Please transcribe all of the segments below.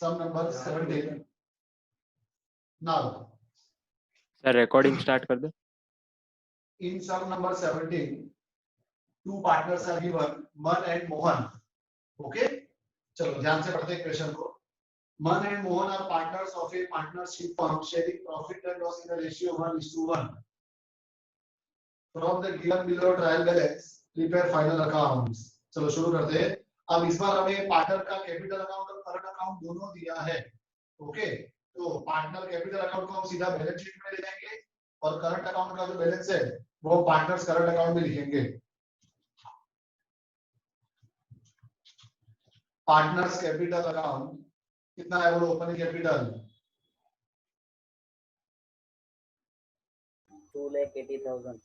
Sum number 17. Now, sir recording start कर दो। in sum number 17, two partners are given, Man and Mohan. Okay? चलो ध्यान से पढ़ते हैं क्वेश्चन को। Man and Mohan are partners of a partnership firm sharing profit and loss in a ratio 1:1. From the given below trial balance, prepare final accounts. चलो शुरू करते हैं। अब इस बार हमें पार्टनर का कैपिटल अकाउंट और करंट अकाउंट दोनों दिया है। ओके, तो पार्टनर कैपिटल अकाउंट को हम सीधा बैलेंस शीट में ले जाएंगे और करंट अकाउंट का जो बैलेंस है वो पार्टनर्स करंट अकाउंट में लिखेंगे। पार्टनर्स कैपिटल अकाउंट कितना है, वो ओपनिंग कैपिटल 2,80,000।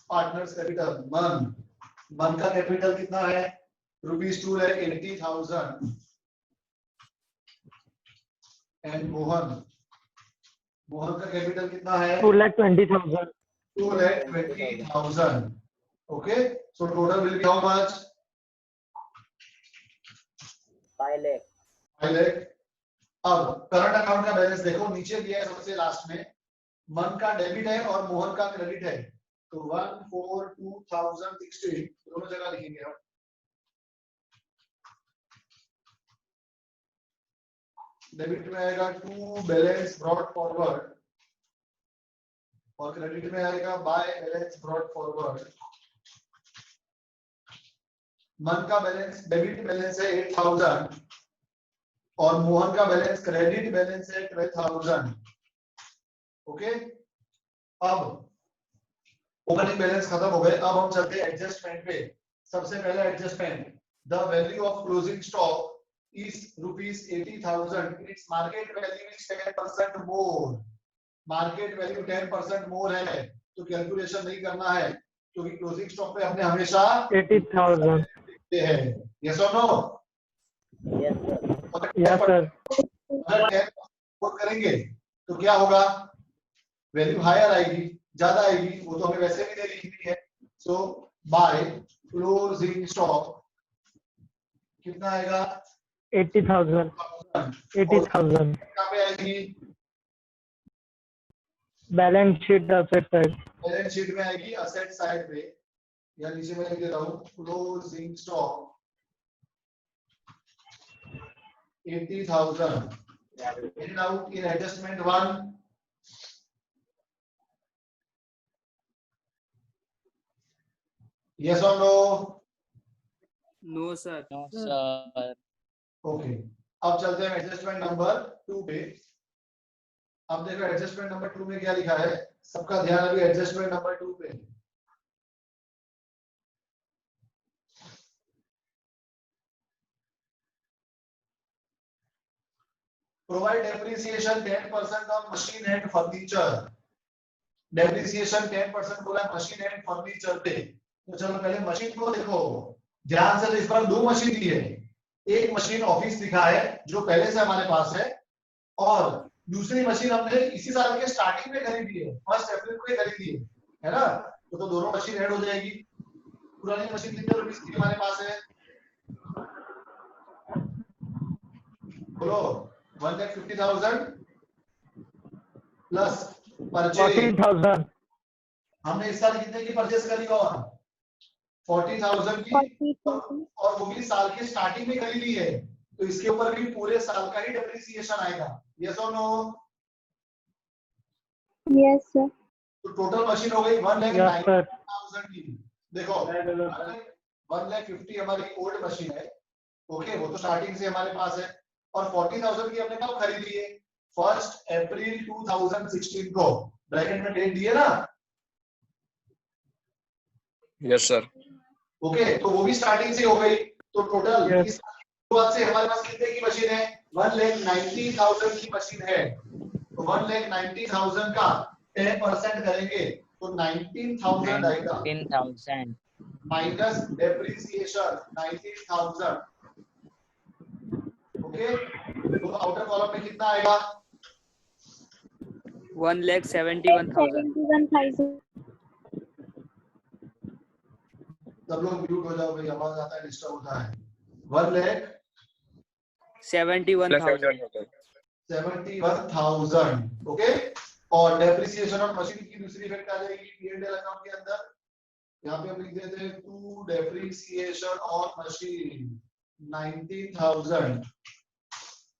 पार्टनर्स कैपिटल मन का कैपिटल कितना है, ₹2,80,000 एंड मोहन का कैपिटल कितना है, 2,20,000। 2,20,000। Okay, so total will be how much, 5 lakh। 5 lakh. अब करंट अकाउंट का बैलेंस देखो, नीचे दिया है सबसे लास्ट में, मन का डेबिट है और मोहन का क्रेडिट है, तो 1,42,060 दोनों जगह लिखेंगे हम। डेबिट में आएगा 2 बैलेंस ब्रॉट फॉरवर्ड और क्रेडिट में आएगा बाय बैलेंस ब्रॉट फॉरवर्ड। मन का बैलेंस डेबिट बैलेंस है 8,000 और मोहन का बैलेंस क्रेडिट बैलेंस है 12,000। ओके, अब ओपनिंग बैलेंस खत्म हो गए। अब हम चलते हैं एडजस्टमेंट पे। सबसे पहले adjustment, the value of closing stock is ₹80,000. Its market value is 10% more. Market value 10% मोर है, तो कैलकुलेशन नहीं करना है क्योंकि क्लोजिंग स्टॉक पे हमने हमेशा 80,000। लिखते हैं। यस और no? Yes sir. Yes sir. अगर 10% करेंगे तो क्या होगा, वैल्यू हायर आएगी, ज्यादा आएगी, वो तो हमें वैसे भी दे लिखनी है। सो बाय क्लोजिंग स्टॉक कितना आएगा, 80,000। 80,000 कहाँ पे आएगी, balance sheet asset side. Balance sheet में आएगी असेट साइड पे, या नीचे में लिख देता हूँ closing stock 80,000 and out in adjustment 1 yes or no? No sir. No sir. Okay, अब चलते हैं एडजस्टमेंट नंबर 2 पे। अब देखो एडजस्टमेंट नंबर 2 में क्या लिखा है, सबका ध्यान अभी एडजस्टमेंट नंबर 2 पे। Provide depreciation 10% on machine and furniture. Depreciation 10% बोला मशीन एंड फर्नीचर पे। तो चलो पहले मशीन को देखो ध्यान से, तो इस बार 2 मशीन दी है। एक मशीन ऑफिस लिखा है जो पहले से हमारे पास है, और दूसरी मशीन हमने इसी साल के स्टार्टिंग में खरीदी है, 1 अप्रैल को ही खरीदी है ना, तो दोनों मशीन ऐड हो जाएगी। पुरानी मशीन कितने रुपीस की हमारे पास है, बोलो, 1,50,000 प्लस परचेज 40,000। हमने इस साल कितने की परचेज करी, और 40,000 की, और वो भी साल के स्टार्टिंग में खरीदी है, तो इसके ऊपर भी पूरे साल का ही डेप्रिसिएशन आएगा। यस और नो? Yes sir. तो टोटल मशीन हो गई 1,90,000 की। देखो 1,50,000 हमारी ओल्ड मशीन है, ओके, वो तो स्टार्टिंग से हमारे पास है, और 40,000 की हमने कब खरीदी है, 1 अप्रैल 2016 को। ब्रैकेट में डेट दिए ना? Yes sir. ओके, तो वो भी स्टार्टिंग से हो गई, तो टोटल इस शुरुआत से हमारे पास कितने की मशीन है, 1,90,000 की मशीन है, तो 1,90,000 का 10% करेंगे तो 19,000 आएगा, 19,000 माइनस डेप्रिसिएशन 19,000। ओके, तो आउटर कॉलम में कितना आएगा, 1,71,000। सब लोग म्यूट हो जाओ भाई, आवाज आता है, डिस्टर्ब होता है। 71,000. 71,000 ओके। और डेप्रिसिएशन ऑन मशीन की दूसरी इफेक्ट आ जाएगी P&L अकाउंट के अंदर। यहाँ पे हम लिख देते हैं to depreciation on machine 90,000।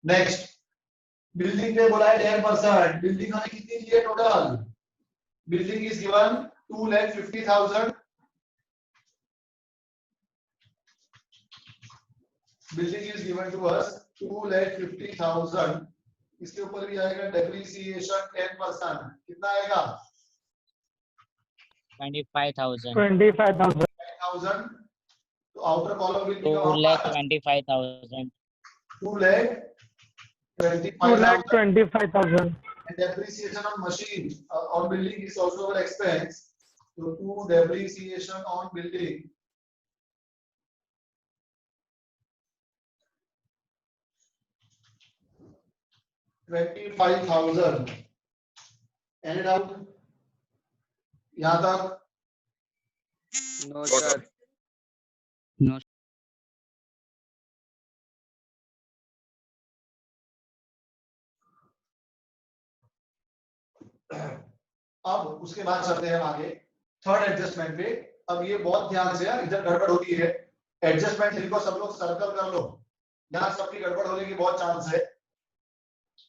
Next building पे बोला है 10%। बिल्डिंग हमें कितनी दी है total? Building is given 2,50,000। Building is given to us 2,50,000। इसके ऊपर भी आएगा डेप्रिसिएशन 10%। कितना आएगा? 25,000. 25,000. तो outer column will be 2,25,000. 2,25,000 2,25,000. and depreciation on machine on building is also an expense. So to depreciation on building $25,000 and out यहाँ तक No, sir. No. अब उसके बाद चलते हैं आगे थर्ड एडजस्टमेंट पे। अब ये बहुत ध्यान से यार, इधर गड़बड़ होती है। एडजस्टमेंट 3 को सब लोग सर्कल कर लो, यहाँ सबकी गड़बड़ होने की बहुत चांस है।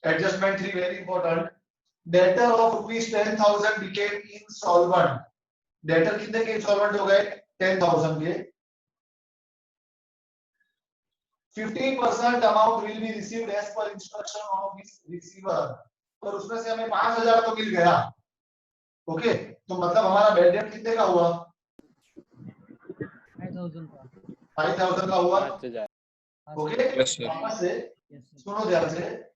Adjustment 3 very important. Debtor of ₹10,000 became insolvent. Debtor कितने के इंसॉल्वेंट हो गए? 10,000 के। 50% amount will be received as per instruction of his receiver. और उसमें से हमें 5,000 तो मिल गया। ओके, तो मतलब हमारा बैड डेट कितने का हुआ? 5,000 का हुआ। ओके, वापस से सुनो ध्यान से।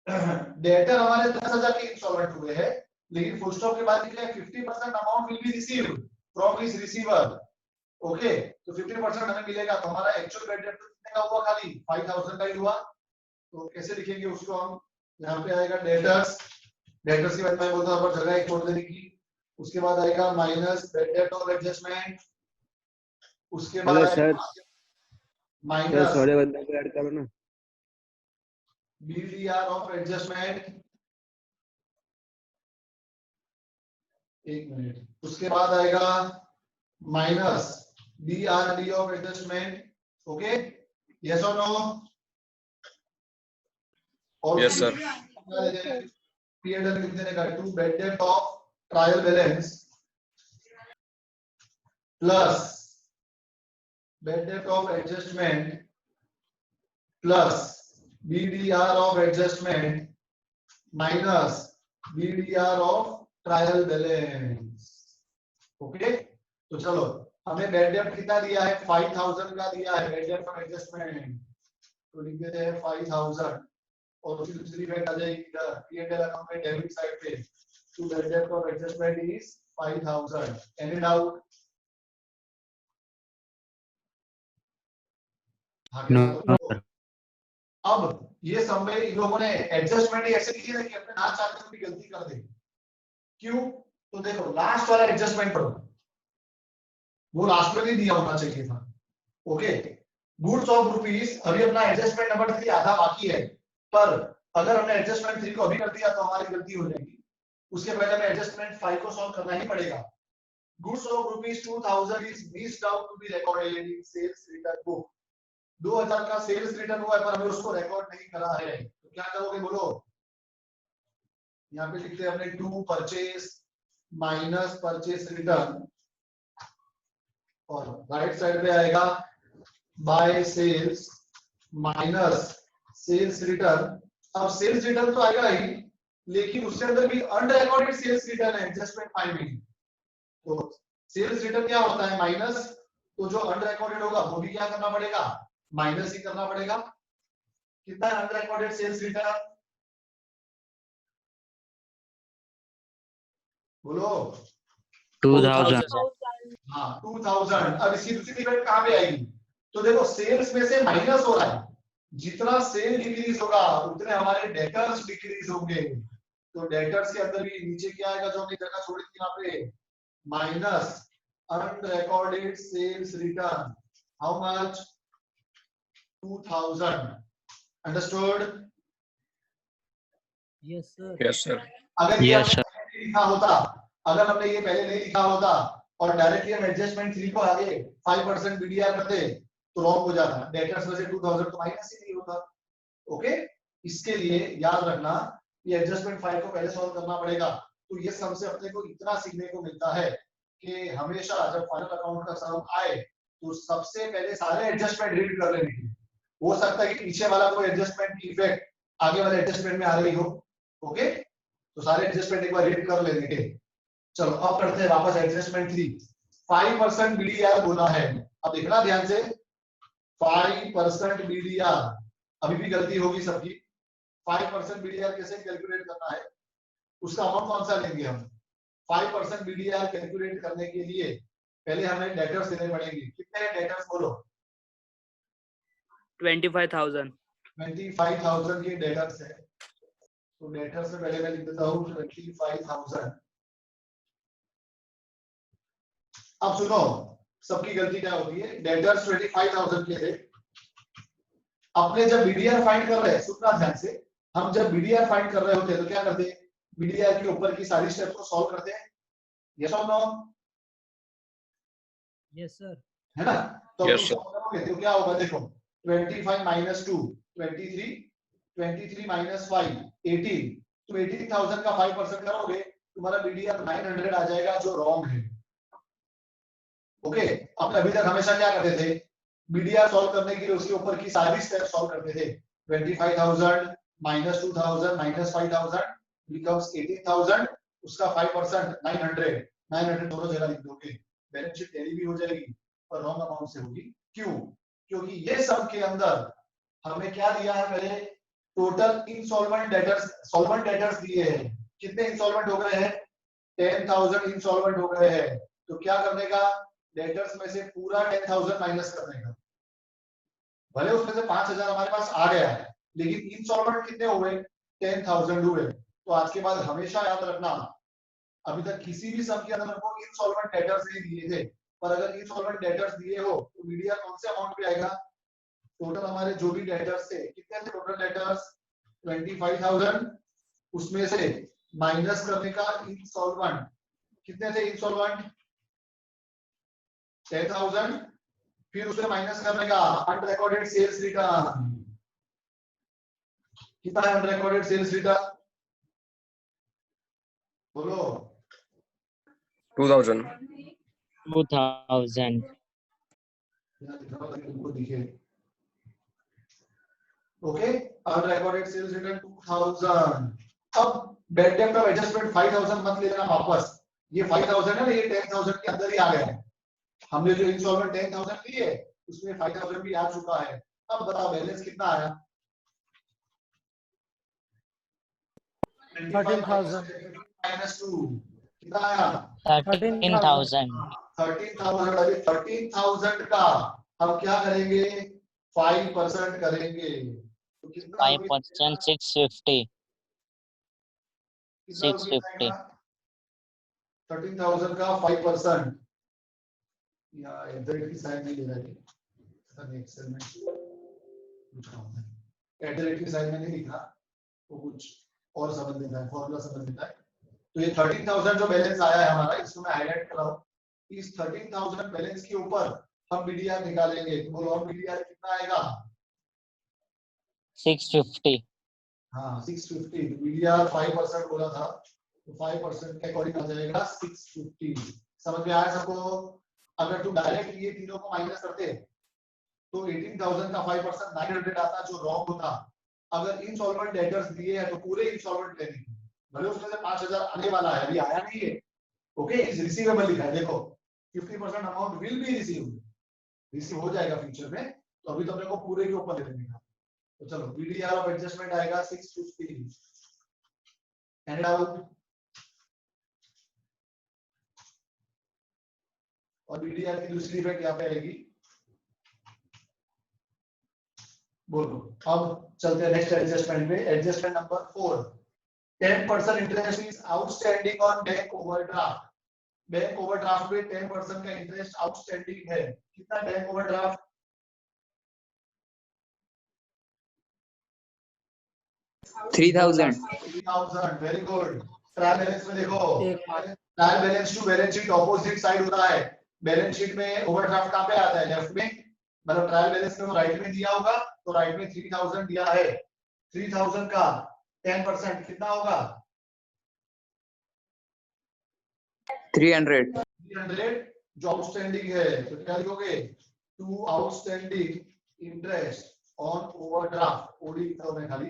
डेटर हमारे 10,000 के इंस्टॉलमेंट हुए हैं, लेकिन फुल स्टॉप के बाद लिखा है 50% amount will be received from his receiver. Okay, तो 50% हमें मिलेगा। तो हमारा एक्चुअल बैड डेट कितने का हुआ? खाली 5,000 का ही हुआ। तो कैसे लिखेंगे उसको हम? यहाँ पे आएगा डेटर्स। डेटर्स की बात मैं बोलता हूँ जगह एक छोड़ देने की। उसके बाद आएगा minus bad debt of adjustment. उसके बाद माइनस थोड़े बंदे को ऐड करो ना। BDR of adjustment. एक मिनट। उसके बाद आएगा minus DRD of adjustment. Okay, yes और नो? Yes sir. P&L लिख देने का to bad debt of trial balance plus bad debt of adjustment plus BDR of adjustment minus BDR of trial balance. Okay, तो चलो हमें bad debt कितना दिया है? 5,000 का दिया है बैड डेट ऑफ एडजस्टमेंट। तो लिख देते हैं 5,000 और उसकी दूसरी इफेक्ट आ जाएगी इधर P&L अकाउंट में डेबिट साइड पे। तो bad debt of adjustment is 5,000। Any doubt? अब ये सब में इन लोगों ने एडजस्टमेंट ऐसे लिखी है कि अपने ना चाहते हुए गलती कर दे। क्यों? तो देखो लास्ट वाला एडजस्टमेंट पढ़ो, वो लास्ट में नहीं दिया होना चाहिए था। Okay, goods of rupees. अभी अपना एडजस्टमेंट नंबर 3 आधा बाकी है, पर अगर हमने एडजस्टमेंट 3 को अभी कर दिया तो हमारी गलती हो जाएगी। उसके पहले हमें एडजस्टमेंट 5 को सॉल्व करना ही पड़ेगा। Goods of rupees 2,000 is missed out to be recorded in sales return book. 2,000 का सेल्स रिटर्न हुआ है पर हमें उसको रिकॉर्ड नहीं करा है। तो क्या करोगे बोलो? यहाँ पे लिखते हैं हमने to purchase minus purchase return और राइट साइड पे आएगा by sales minus sales return. अब सेल्स रिटर्न तो आएगा ही, लेकिन उसके अंदर भी अनरिकॉर्डेड सेल्स रिटर्न है एडजस्टमेंट 5 में। तो सेल्स रिटर्न क्या होता है? माइनस। तो जो अनरिकॉर्डेड होगा वो भी क्या करना पड़ेगा? माइनस ही करना पड़ेगा। कितना है अनरिकॉर्डेड सेल्स रिटर्न? बोलो। 2,000. हाँ 2,000। अब इसकी दूसरी इफेक्ट कहां पे आएगी? तो देखो सेल्स में से माइनस हो रहा है, जितना सेल डिक्रीज होगा उतने हमारे डेटर्स डिक्रीज होंगे। तो डेटर्स के अंदर भी नीचे क्या आएगा जो हमने जगह छोड़ी थी यहाँ पे? Minus unrecorded sales return. How much? 2000. Understood? Yes, sir. Yes, sir. अगर ये Yes, हमने sir. पहले नहीं लिखा होता, अगर हमने ये पहले नहीं लिखा होता और डायरेक्टली हम एडजस्टमेंट 3 को आगे 5% बीडीआर करते तो रॉन्ग हो जाता। डेटर्स में से 2000 तो माइनस ही नहीं होता। ओके, इसके लिए याद रखना ये एडजस्टमेंट 5 को पहले सॉल्व करना पड़ेगा। तो ये सम से अपने को इतना सीखने को मिलता है कि हमेशा जब फाइनल अकाउंट का सम आए तो सबसे पहले सारे एडजस्टमेंट रीड कर लेने की। हो सकता है कि पीछे वाला कोई एडजस्टमेंट की इफेक्ट आगे वाले एडजस्टमेंट में आ रही हो। ओके, तो सारे एडजस्टमेंट एक बार रीड कर लेने के। चलो अब करते हैं वापस एडजस्टमेंट 3। 5% बीडीआर बोला है, अब देखना ध्यान से। 5% बीडीआर, अभी भी गलती होगी सबकी। 5% बीडीआर कैसे कैलकुलेट करना है, उसका अमाउंट कौन सा लेंगे हम। 5% बीडीआर कैलकुलेट करने के लिए पहले हमें डेटर्स देने पड़ेंगे। कितने डेटर्स बोलो? 25,000. 25,000 के डेटर्स है। तो डेटर्स से पहले मैं लिख देता हूँ 25,000। अब सुनो सबकी गलती क्या होती है। डेटर्स 25,000 के थे। अपने जब बीडीआर फाइंड कर रहे हैं, सुनना ध्यान से, हम जब बीडीआर फाइंड कर रहे होते हैं तो क्या करते हैं, बीडीआर के ऊपर की सारी स्टेप्स को सॉल्व करते हैं। यस और नो? Yes, sir. है ना? तो Yes, sir. करोगे तो क्या होगा, देखो 25 minus 2 23, 23 minus 5 18। तो 18,000 का 5% करोगे तुम्हारा बीडीआर 900 आ जाएगा, जो रॉन्ग है। ओके, अब अभी तक हमेशा क्या करते थे, बीडीआर सॉल्व करने के लिए उसके ऊपर की सारी स्टेप सॉल्व करते थे। 25,000 minus 2,000 minus 5,000 becomes 18,000, उसका 5% 900 दोनों जगह लिख दोगे, बैलेंस शीट टैली भी हो जाएगी और रॉन्ग अमाउंट से होगी। क्यों? क्योंकि ये सब के अंदर हमें क्या दिया है, पहले total insolvent debtors, solvent debtors दिए हैं। कितने इंसॉल्वेंट हो गए हैं? 10,000 इंसॉल्वेंट हो गए हैं। तो क्या करने का, डेटर्स में से पूरा 10,000 माइनस करने का। भले उसमें से 5,000 हमारे पास आ गया है, लेकिन इंसॉल्वेंट कितने हो गए? 10,000 हुए। तो आज के बाद हमेशा याद रखना, अभी तक किसी भी सम के अंदर हमको इंसॉल्वेंट डेटर्स नहीं दिए थे, पर अगर इंसॉल्वेंट डेटर्स दिए हो तो बीडीआर कौन से अमाउंट पे आएगा? टोटल हमारे जो भी डेटर्स थे, कितने थे टोटल डेटर्स? 25,000, उसमें से माइनस करने का इंसॉल्वेंट। कितने थे इंसॉल्वेंट? 10,000। फिर उसे माइनस करने का अनरिकॉर्डेड सेल्स रिटर्न। कितना है अनरिकॉर्डेड सेल्स रिटर्न? बोलो। 2,000. 2,000. तुमको दिखे। Okay, unrecorded sales return 2,000। अब बैड डेब्ट ऑफ एडजस्टमेंट 5,000 मत ले लेना वापस। ये 5,000 है ना, ये 10,000 के अंदर ही आ गया है। हमने जो इंस्टॉलमेंट 10,000 ली है उसमें 5,000 भी आ चुका है। अब बताओ बैलेंस कितना आया? 13,000. माइनस 2 कितना आया? 13,000. 13,000। अभी 13,000 का हम क्या करेंगे? 5% करेंगे। तो कितना 5%, 650. 650. 13,000 का 5%। या एट की साइड नहीं ले रहा है, एक्सेल में एट की साइड में नहीं लिखा, वो कुछ और समझ लेता है, फॉर्मूला समझ लेता है। तो ये 13,000 जो बैलेंस आया है हमारा, इसको मैं हाईलाइट कर रहा हूँ। इस 13,000 बैलेंस के ऊपर हम बीडीआर निकालेंगे। तो बोलो हम बीडीआर कितना आएगा? 650. हाँ 650। बीडीआर 5% बोला था, तो 5% के अकॉर्डिंग आ जाएगा 650। समझ में आया सबको? अगर तुम डायरेक्ट ये तीनों को माइनस करते तो 18,000 का 5% 900 आता, जो रॉन्ग होता। अगर इंसॉल्वेंट डेटर्स दिए हैं तो पूरे इंसॉल्वेंट लेने, भले उसमें से 5,000 आने वाला है, अभी आया नहीं है। ओके, इस रिसीवेबल लिखा है, देखो 50% अमाउंट विल बी रिसीव हो जाएगा फ्यूचर में। तो अभी तो अपने को पूरे के ऊपर ले लेने का। तो चलो बीडीआर ऑफ एडजस्टमेंट आएगा 650 एंड आउट। और बीडीआर की दूसरी इफेक्ट यहाँ पे आएगी। बोलो। अब चलते हैं नेक्स्ट एडजस्टमेंट पे। Adjustment number 4, 10% interest is outstanding on bank overdraft. Bank overdraft पे 10% का इंटरेस्ट आउटस्टैंडिंग है। कितना bank overdraft? 3000 3000 very good. Trial balance में देखो, trial balance to balance sheet opposite side होता है। बैलेंस शीट में ओवरड्राफ्ट कहां पे आता है? लेफ्ट में। मतलब ट्रायल बैलेंस में वो राइट में दिया होगा, तो राइट में 3000 दिया है। 3000 का 10% कितना होगा? 300 300 जो आउटस्टैंडिंग है, तो क्या लिखोगे? To outstanding interest on overdraft, OD लिखा हुआ है खाली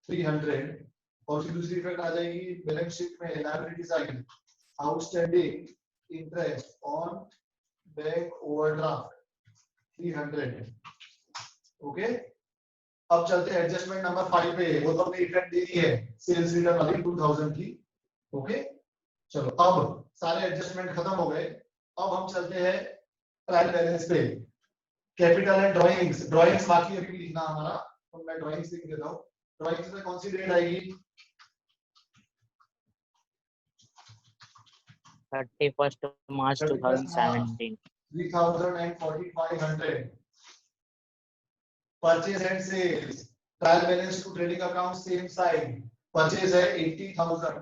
300। और फिर दूसरी इफेक्ट आ जाएगी बैलेंस शीट में, liability side, outstanding interest on bank overdraft 300। Okay, अब चलते हैं एडजस्टमेंट नंबर 5 पे। वो तो हमने इफेक्ट दे दी है सेल्स रिटर्न वाली 2000 की। ओके, चलो अब सारे एडजस्टमेंट खत्म हो गए। अब हम चलते हैं ट्रायल बैलेंस पे। कैपिटल एंड ड्राइंग्स, ड्राइंग्स बाकी अभी लिखना हमारा, तो मैं ड्राइंग्स लिख देता हूं। ड्राइंग्स में कौन सी डेट आएगी? 31st March 2017. 3,045 purchase and sales, trial balance to trading account same side. Purchase है 80,000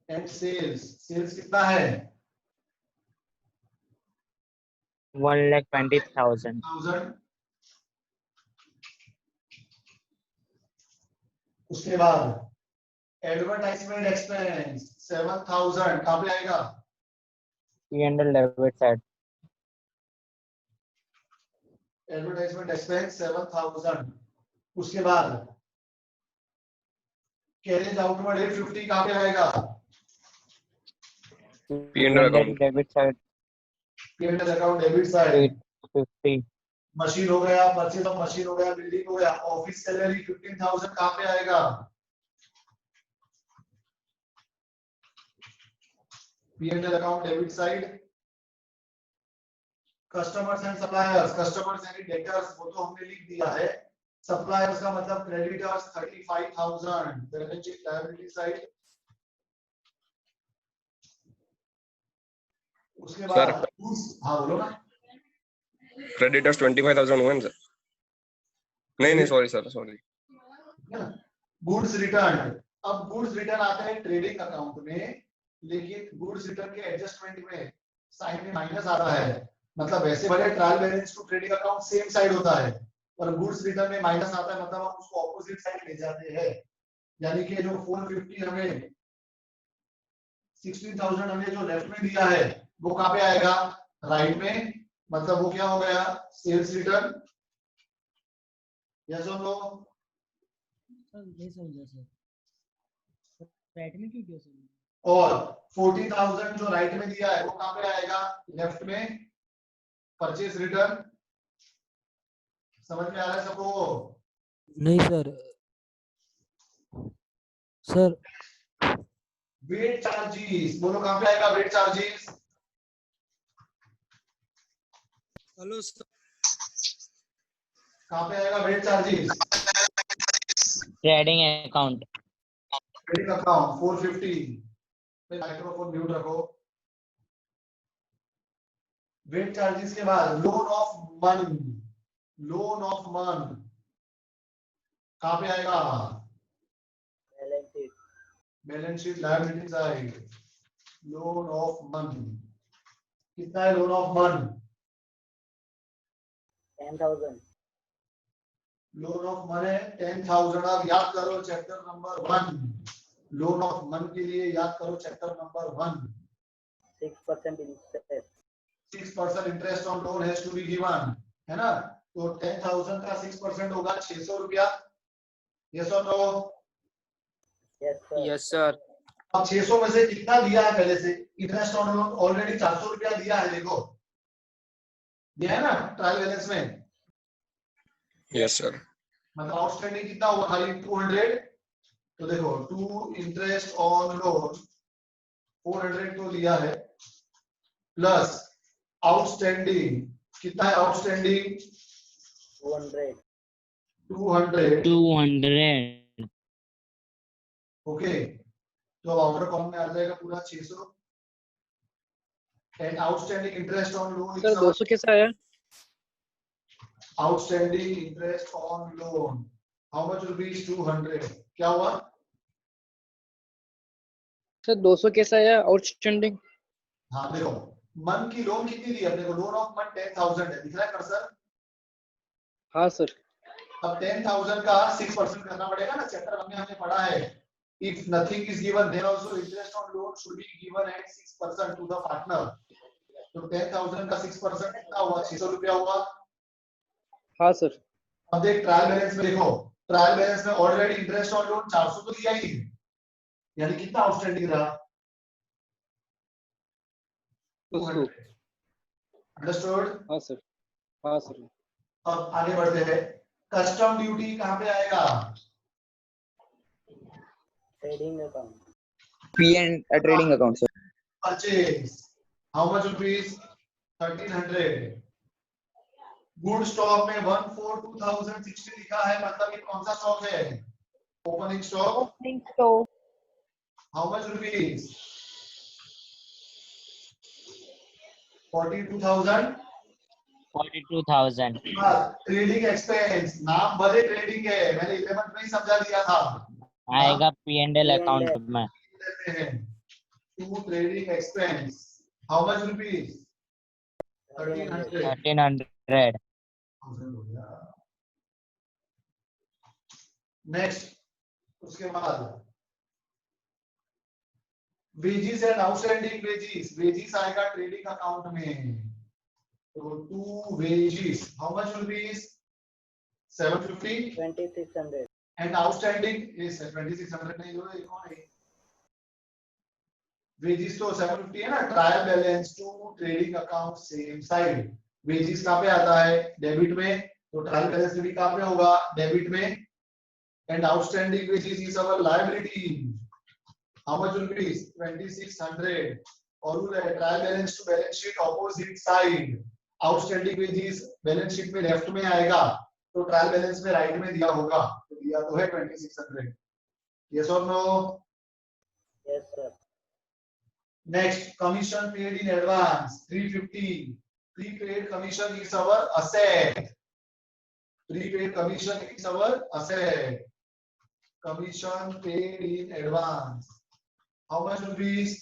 एंड सेल्स कितना है? 1,20,000. 1000। उसके बाद एडवर्टाइजमेंट एक्सपेंस 7,000 कहां पे आएगा? P&L debit side. Advertisement expense 7,000। उसके बाद कैरेज आउटवर्ड 850 कहां पे आएगा? P&L account. debit side. P&L account debit side. 850. Machine हो गया, परचेज ऑफ मशीन हो गया, बिल्डिंग हो गया। ऑफिस सैलरी 15,000 कहां पे आएगा? P&L account debit side. Customers and suppliers, customers यानी डेटर्स वो तो हमने लिख दिया है। सप्लायर्स का मतलब creditors 35,000 balance sheet liability side. उसके बाद हाँ बोलो ना। क्रेडिटर्स 25,000 हुए ना सर? नहीं सॉरी गुड्स रिटर्न, अब गुड्स रिटर्न आते हैं ट्रेडिंग अकाउंट में, लेकिन गुड्स रिटर्न के एडजस्टमेंट में साइड में माइनस आता है। मतलब वैसे भले trial balance to trading account same side होता है, पर गुड्स रिटर्न में माइनस आता है, मतलब हम उसको ऑपोजिट साइड ले जाते हैं। यानी कि जो 450 हमें 16,000 हमें जो लेफ्ट में दिया है वो कहां पे आएगा? राइट में। मतलब वो क्या हो गया? Sales return. यस और नो? नहीं समझा सर, राइट में क्यों किया सर? और 40,000 जो राइट में दिया है वो कहां पे आएगा? लेफ्ट में। परचेज रिटर्न समझ में आ रहा है सबको? नहीं सर, सर वेट चार्जेस बोलो कहां पे आएगा? Weight charges. हेलो सर, कहां पे आएगा weight charges? Trading account. Trading account 450। Microphone mute रखो। वेट चार्जेस के बाद लोन ऑफ मन, लोन ऑफ मन कहां पे आएगा? Balance sheet liability side. Loan of मन कितना है? लोन ऑफ मन 10,000. लोन ऑफ मन है 10,000। अब याद करो चैप्टर नंबर 1, लोन ऑफ मन के लिए याद करो chapter number 1। 6% interest. 6% interest on loan has to be given, है ना? तो 10,000 का 6% होगा 600 रुपया। यस और नो? Yes sir. अब 600 में से कितना दिया है पहले से? इंटरेस्ट ऑन लोन ऑलरेडी 400 रुपया दिया है, देखो दिया है ना ट्रायल बैलेंस में। Yes sir. मतलब आउटस्टैंडिंग कितना हुआ? खाली 200। तो देखो 2 इंटरेस्ट ऑन लोन 400 तो लिया है, प्लस आउटस्टैंडिंग कितना है? आउटस्टैंडिंग 200। 200. ओके, तो अब आउटर कॉलम में आ जाएगा पूरा 600 and outstanding interest on loan. Sir 200 कैसे आया? Outstanding interest on loan how much rupees 200 क्या हुआ सर 200 कैसा है आउटस्टैंडिंग? हाँ देखो मन की लोन कितनी दी अपने को लोन ऑफ मन 10,000 है दिख रहा है कर्सर हाँ सर। अब 10,000 का 6% करना पड़ेगा ना चैप्टर वन में हमने पढ़ा है if nothing is given then also interest on loan should be given at 6% to the partner तो 10,000 का 6% कितना हुआ 600 रुपया हुआ हाँ सर। अब देख ट्रायल बैलेंस में देखो ट्रायल बैलेंस में ऑलरेडी इंटरेस्ट ऑन लोन 400 तो दिया ही यानी कितना आउटस्टैंडिंग रहा 200 अंडरस्टूड हाँ सर। हाँ सर। अब आगे बढ़ते हैं कस्टम ड्यूटी कहां पे आएगा trading account P and trading account sir. Purchase how much rupees 1300 good stock में 142,060 लिखा है मतलब ये कौन सा स्टॉक है opening stock how much rupees 42,000 42,000 trading expense नाम भले ट्रेडिंग है मैंने 11th में ही समझा दिया था आएगा P&L अकाउंट में। To trading expense how much rupees 1300 next उसके बाद वेजिस एंड आउटस्टैंडिंग वेजिस आएगा ट्रेडिंग अकाउंट में तो to wages how much rupees 750 2600 and outstanding is 2600 नहीं जो ये कौन है वेजिस तो 750 है ना trial balance to trading account same side wages कहां पे आता है डेबिट में तो ट्रायल बैलेंस भी कहां पे होगा डेबिट में and outstanding wages is our liability how much rupees 2600 और trial balance to balance sheet opposite side outstanding wages balance sheet में लेफ्ट में आएगा तो ट्रायल बैलेंस में राइट में दिया होगा तो दिया तो है 2600 यस और no yes sir. Next commission paid in advance 350 prepaid commission is our asset prepaid commission is our asset commission paid in advance how much rupees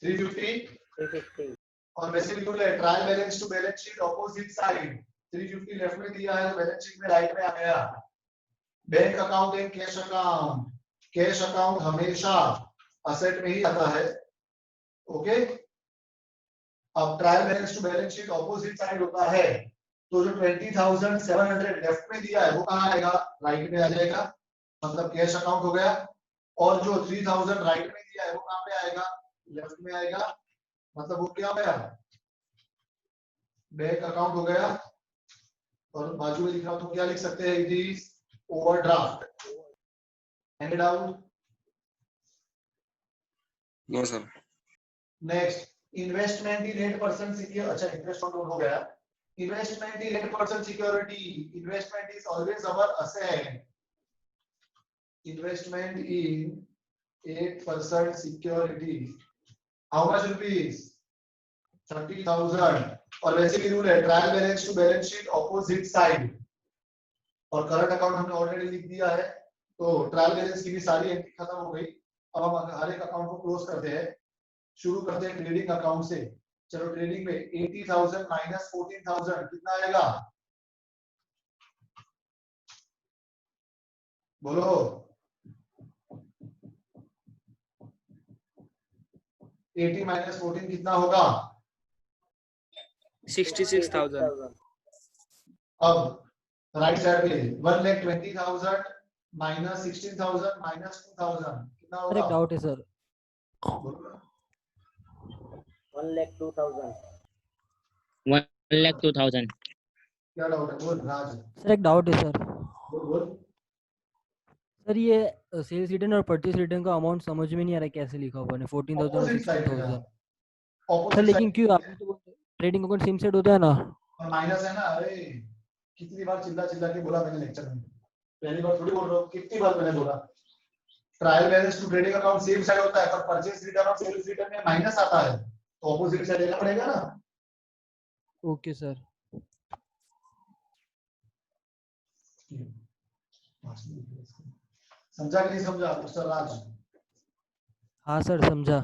350 350 और वैसे भी बोले trial balance to balance sheet opposite side 350 left में दिया है तो balance sheet में right में आ गया bank account and cash account हमेशा असेट में ही आता है ओके अब trial balance to balance sheet opposite side होता है तो जो 20,700 लेफ्ट में दिया है वो कहां आएगा राइट में आ जाएगा मतलब कैश अकाउंट हो गया और जो 3,000 राइट में दिया है वो कहां पे आएगा लेफ्ट में आएगा मतलब वो क्या हो गया बैंक अकाउंट हो गया और बाजू में लिख रहा हूं तो क्या लिख सकते हैं it is overdraft any doubt no sir next investment in 8% secure अच्छा इंटरेस्ट ऑन लोन हो गया investment in 8% security investment is always our asset investment in 8% security how much rupees 30,000 और वैसे भी रूल है trial balance to balance sheet opposite side और current account हमने already लिख दिया है तो ट्रायल बैलेंस की भी सारी एंट्री खत्म हो गई अब हम हर एक अकाउंट को क्लोज करते हैं शुरू करते हैं ट्रेडिंग अकाउंट से चलो ट्रेडिंग में 80,000 माइनस 14,000 कितना आएगा बोलो 80 माइनस 14 कितना होगा 66,000 अब राइट साइड पे 1,20,000 माइनस 16,000 माइनस 2,000 कितना सर एक होगा डाउट है सर बोलो 1,02,000 1,02,000 क्या डाउट है बोल राज सर एक डाउट है सर बोल सर ये सेल्स रिटर्न और परचेज रिटर्न का अमाउंट समझ में नहीं आ रहा है कैसे लिखा हुआ है 14,000 और 16,000 सर ऑपोजिट लेकिन क्यों आपने तो ट्रेडिंग अकाउंट सेम सेट होता है ना और माइनस है ना अरे कितनी बार चिल्ला चिल्ला के बोला मैंने लेक्चर में पहली बार थोड़ी बोल रहा हूँ कितनी बार मैंने बोला trial balance to trading account same side होता है पर परचेज रिटर्न और सेल्स रिटर्न में माइनस आता है तो ऑपोजिट साइड लेना पड़ेगा ना ओके सर समझा कि नहीं समझा मिस्टर राज? हाँ सर समझा।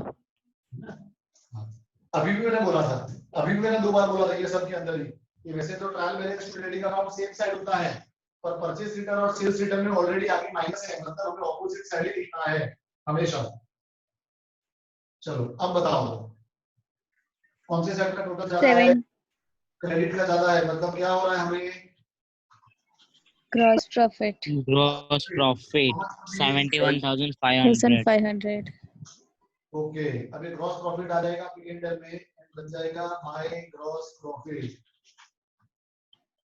अभी भी मैंने बोला था, अभी भी मैंने 2 बार बोला था ये सब के अंदर ही, ये वैसे तो trial balance trading account same side होता है, पर परचेज रिटर्न और सेल्स रिटर्न में ऑलरेडी आगे माइनस है, मतलब हमें ऑपोजिट साइड ही लिखना है हमेशा। चलो अब बताओ कौन से साइड का टोटल ज्यादा है? 7 क्रेडिट का ज्यादा है, मतलब क्या हो रहा है हमें? gross profit Gross profit 71,500. 1500 okay, अब ये ग्रॉस प्रॉफिट आ जाएगा पी&एल में, बन जाएगा माय ग्रॉस प्रॉफिट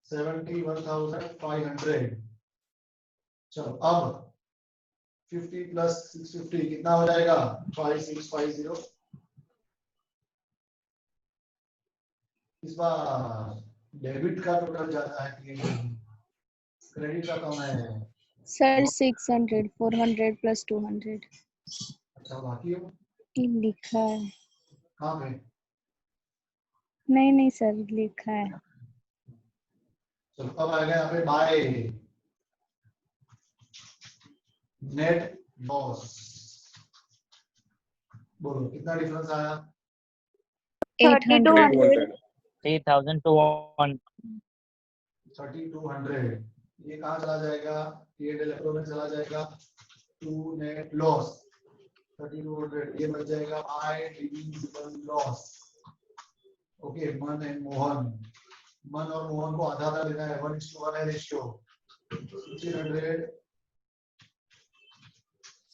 71,500। चलो अब 50 प्लस 650 कितना हो जाएगा? 5650। इस बार डेबिट का टोटल ज्यादा है पी&एल में, क्रेडिट का कम है। सर 600 400 plus 200 अच्छा बाकी हो ये लिखा है। कहाँ पे? नहीं सर लिखा है। चलो अब आएगा यहाँ पे बाय नेट लॉस। बोलो कितना डिफरेंस आया? 800 3,200. 3200। ये कहाँ चला जाएगा? पी&एल अकाउंट में चला जाएगा टू नेट लॉस 3200। ये बच जाएगा बाय डिविजिबल लॉस। ओके, मन एंड मोहन, मन और मोहन को आधा आधा लेना है, 1:1 है ratio. 1600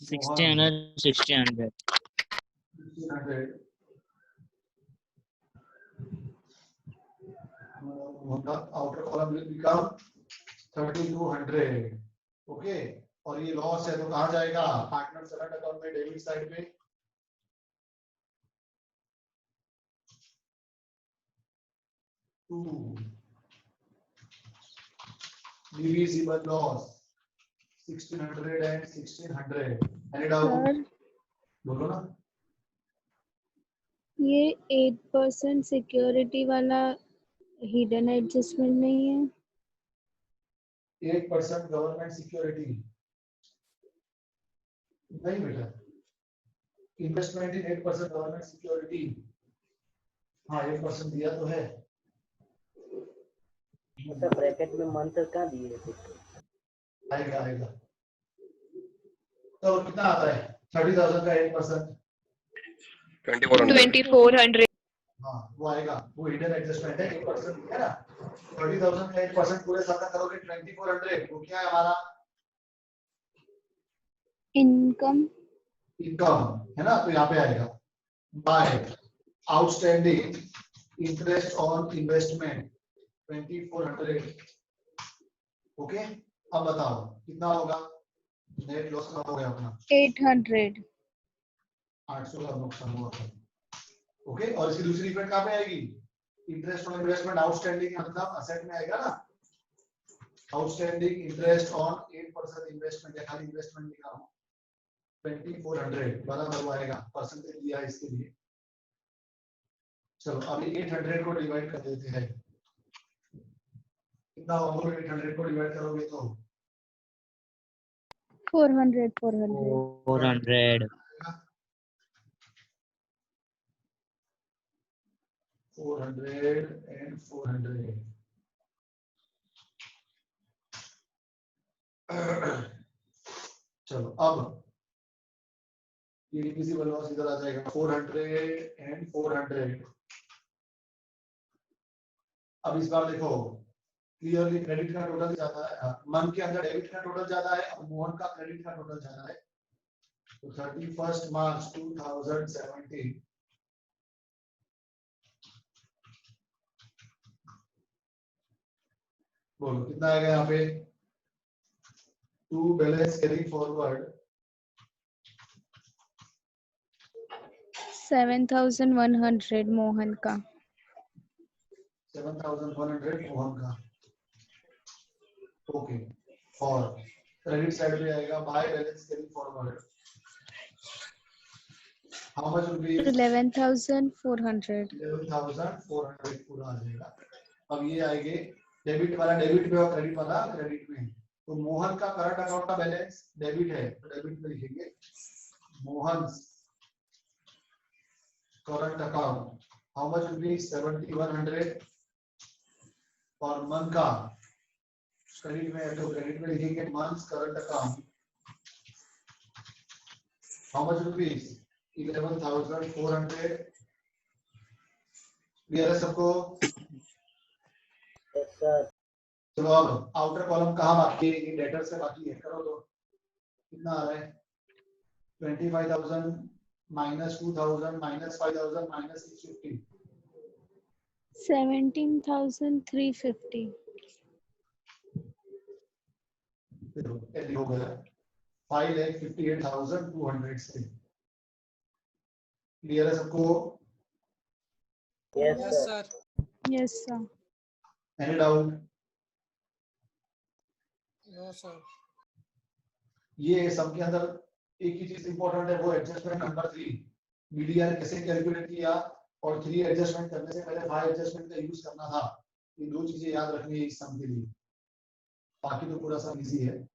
1600. 1600 outer column will become 3200। Okay, और ये लॉस है तो कहाँ जाएगा? पार्टनर करंट अकाउंट में डेबिट साइड पे। Divisible loss 1600 and 1600। Any doubt? Sir बोलो ना। ये 8% सिक्योरिटी वाला हिडन एडजस्टमेंट नहीं है? 8% गवर्नमेंट सिक्योरिटी नहीं बेटा, इन्वेस्टमेंट इन 8% गवर्नमेंट सिक्योरिटी। हाँ 8% दिया तो है। मतलब ब्रैकेट में मंथ कहाँ दिए थे? आएगा आएगा। तो कितना आता है? 30,000 का 8%। 2400। हाँ वो आएगा, वो हिडन एडजस्टमेंट है 8% है ना। 30,000 का 8% पूरे साल का करोगे 2400, वो क्या है हमारा? इनकम इनकम है ना, तो यहाँ पे आएगा by outstanding interest on investment 2400। Okay, अब बताओ कितना होगा? नेट लॉस का हो गया अपना 800 800 का नुकसान हुआ था। ओके, और इसकी दूसरी इफेक्ट कहाँ पे आएगी? इंटरेस्ट ऑन इन्वेस्टमेंट आउटस्टैंडिंग मतलब असेट में आएगा ना। आउटस्टैंडिंग इंटरेस्ट ऑन 8% इन्वेस्टमेंट, या खाली इन्वेस्टमेंट लिखा हूँ 2400 बराबर वो आएगा, परसेंटेज दिया है इसके लिए। चलो अभी 800 को डिवाइड कर देते हैं, कितना होगा? 800 को डिवाइड करोगे तो 400 400. 400 and 400। चलो अब ये डिविजिबल लॉस इधर आ जाएगा 400 and 400। अब इस बार देखो क्लियरली क्रेडिट का टोटल ज्यादा है, मन के अंदर डेबिट का टोटल ज्यादा है और मोहन का क्रेडिट का टोटल ज्यादा है। तो 31 मार्च 2017 बोलो कितना आएगा यहाँ पे? To balance carry forward 7100 Mohan का। 7100 मोहन का। ओके, और क्रेडिट साइड पे आएगा by balance carry forward how much will be? 11,400 11,400 पूरा आ जाएगा। अब ये आएंगे डेबिट वाला डेबिट में और क्रेडिट वाला क्रेडिट में, तो मोहन का करंट अकाउंट का बैलेंस डेबिट है, तो डेबिट में लिखेंगे Mohan current account how much will be 7100 और मन का क्रेडिट में है तो क्रेडिट में लिखेंगे months current account how much will be 11400 clear है सबको? Yes sir. चलो अब आउटर कॉलम कहाँ बाकी है? ये डेटर से बाकी है, करो तो कितना आ रहा है 25,000 minus 2,000 minus 5,000 minus 650 17,350 देखो ये हो गया 5,58,200 से। क्लियर है सबको? Yes sir. Yes sir. Any doubt? No sir. ये सब के अंदर एक ही चीज इंपॉर्टेंट है, वो एडजस्टमेंट नंबर 3 बीडीआर कैसे कैलकुलेट किया और 3 एडजस्टमेंट करने से पहले 5 एडजस्टमेंट का यूज करना था। ये दो चीजें याद रखनी है इस सम के लिए, बाकी तो पूरा सम इजी है।